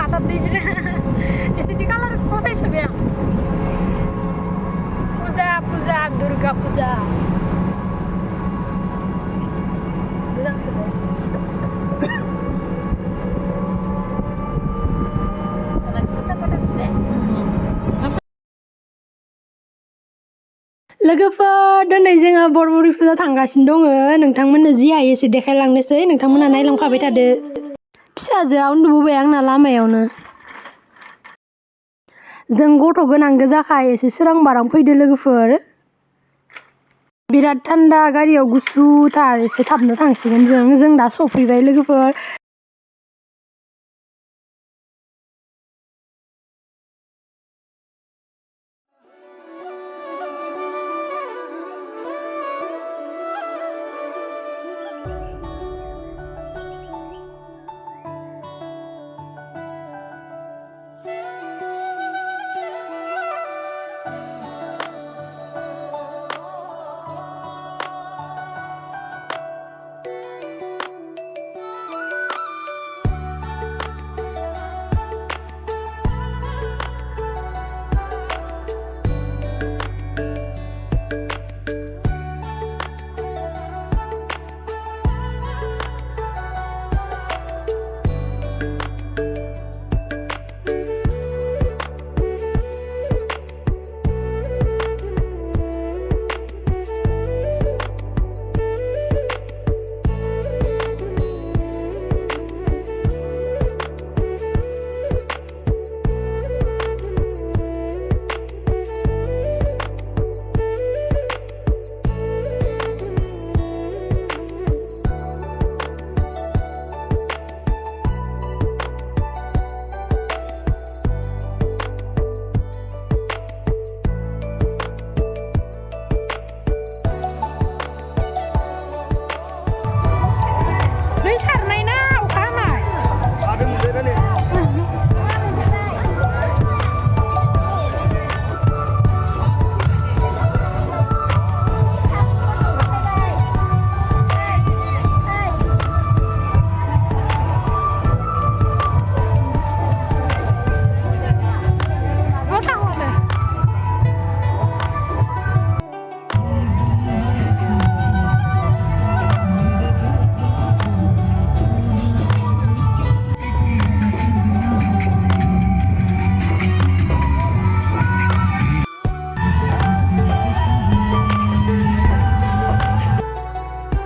Gatot di sini. Di sini kalau pose sebenarnya. Puja Durga Puja. Bilang sudah. लोगोफोर दिनै जोङो बरबुरि फुजा थांगासिनो दङ नोंथांमोननो जि हायो एसे देखायलांनोसै नोंथांमोना नायलांफाबाय थादो फिसाजोआ उन्दुबोबाय आंना लामायावनो जों गथ' गोनां गोजाखाय एसे सोरां बारां फैदो लोगोफोर बिराद थान्दा गारियाव गुसुथार एसे थाबनो थांसिगोन जों दा सफैबाय लोगोफोर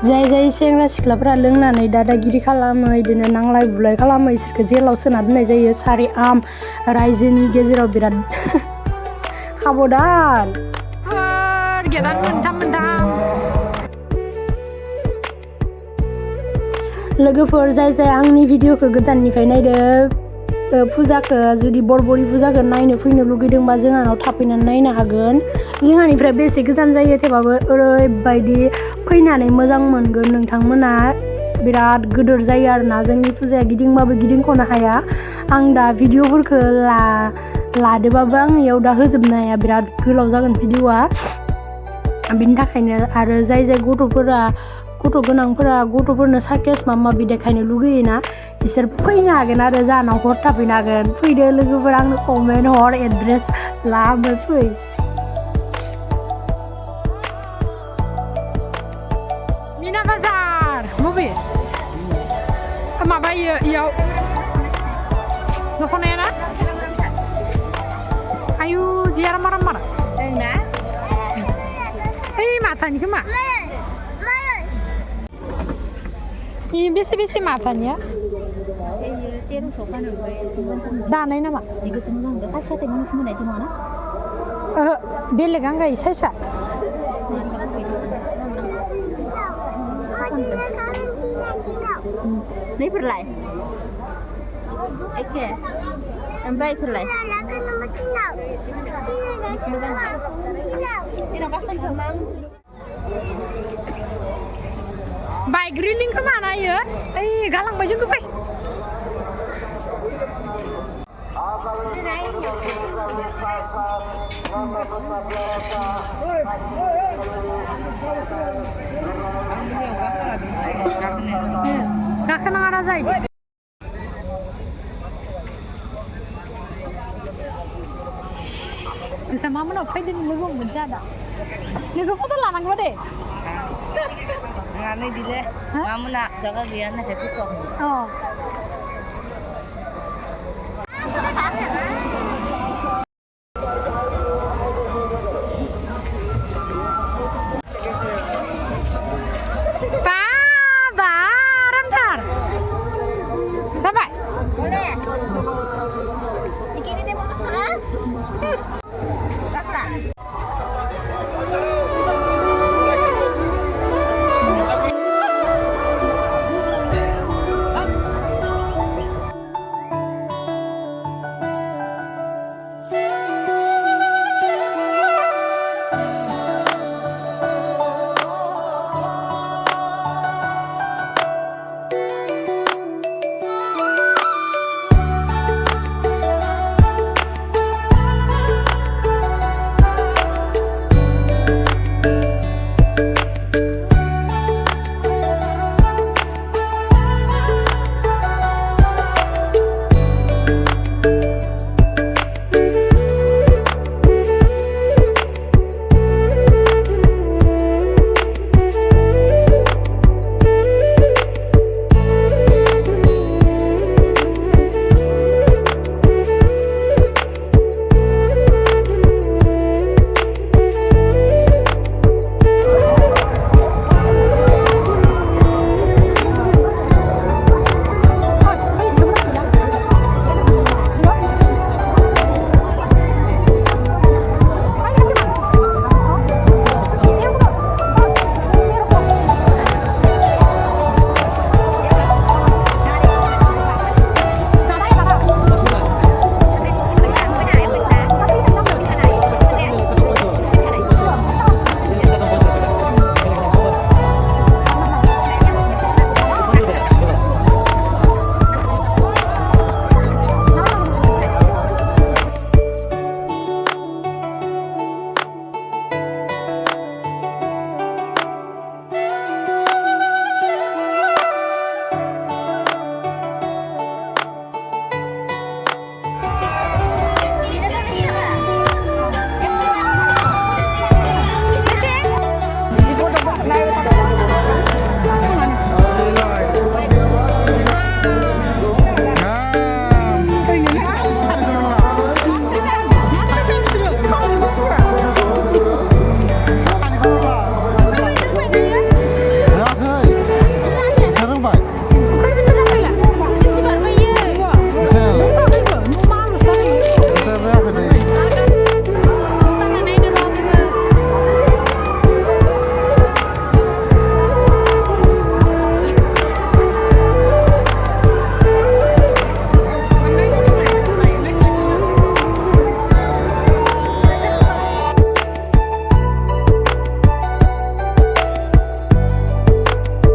जाय सेंग्रा सिख्लाफोरा लोंनानै दादागिरि खालामो इदिनो नांलाय बुलाय खालामो इसोरखौ जेलाव सोना दोननाय जायो सारि आम रायजोनि गेजेराव बिराद खाबदान गेदान मोनथाम लोगोफोर जाय आंनि भिडिअखौ गोजाननिफ्राय नायदो फुजाखौ जुदि बरबुरि फुजाखौ नायनो फैनो लुगैदोंबा जोंहानाव थाफैनानै नायनो हागोन जोंहानिफ्राय बेसे गोजान जायो थेवबाबो ओरैबायदि फैनानै मोजां मोनगोन नोंथांमोना बिराद गिदिर जायो आरोना जोंनि फुजाया गिदिंबाबो गिदिंख'नो हाया आं दा भिडिअफोरखौ लादोबाबो आं इयाव दा होजोबनो हाया बिराद गोलाव जागोन भिडिअआ बिनि थाखायनो आरो जाय गथ' गोनांफोरा गथ'फोरनो सार्केस माबा माबि देखायनो लुगैयोना बिसोर फैनो हागोन आरो जाहानाव हर थाफैनो हागोन फैदो लोगोफोर आंनो कमेन्ट हर एड्रेस ला ओमफ्राय फै मिना बाजार मबे माबा इयाव दख'नाया ना आयु जियारा मारा ना ओइ माथानि खोमा बेसे माथानिया दानाय नामा बेलेग आंगाय साइसा नैफोरलाय एखे ओमफ्राय इफोरलाय बाइक रिलिंखौ मानायो ओइ गालांबाय जोंखौ फै गाखोनाङा जाहैदो फैदो लोगो मोनजादा लोगो फट' लानांगौ दे nggak nih dile kamu nak jaga dia nih happy talk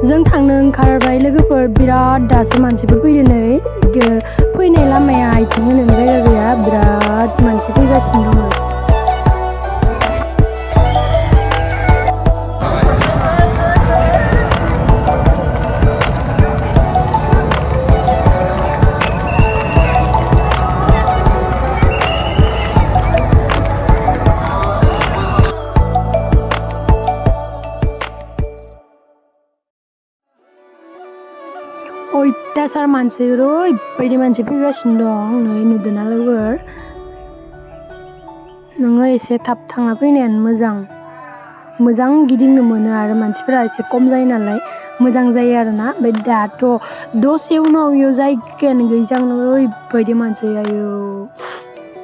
जों थांनो ओंखारबाय लोगोफोर बिराद दासो मानसिफोर फैदों नै फैनाय लामाया आथिं होनो जायगा गैया बिराद मानसि फैगासिनो दङ अयथासार मानसि ओरैबायदि मानसि फैगासिनो दं नै नुदोंना लोगोफोर नोङो एसे थाब थांना फैनायानो मोजां गिदिंनो मोनो आरो मानसिफोरा एसे खम जायो नालाय मोजां जायो आरोना ओमफ्राय दाथ' दसे उनाव इयाव जायगायानो गैजांनो ओरैबायदि मानसि आयौ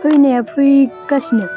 फैनाया फैगासिनो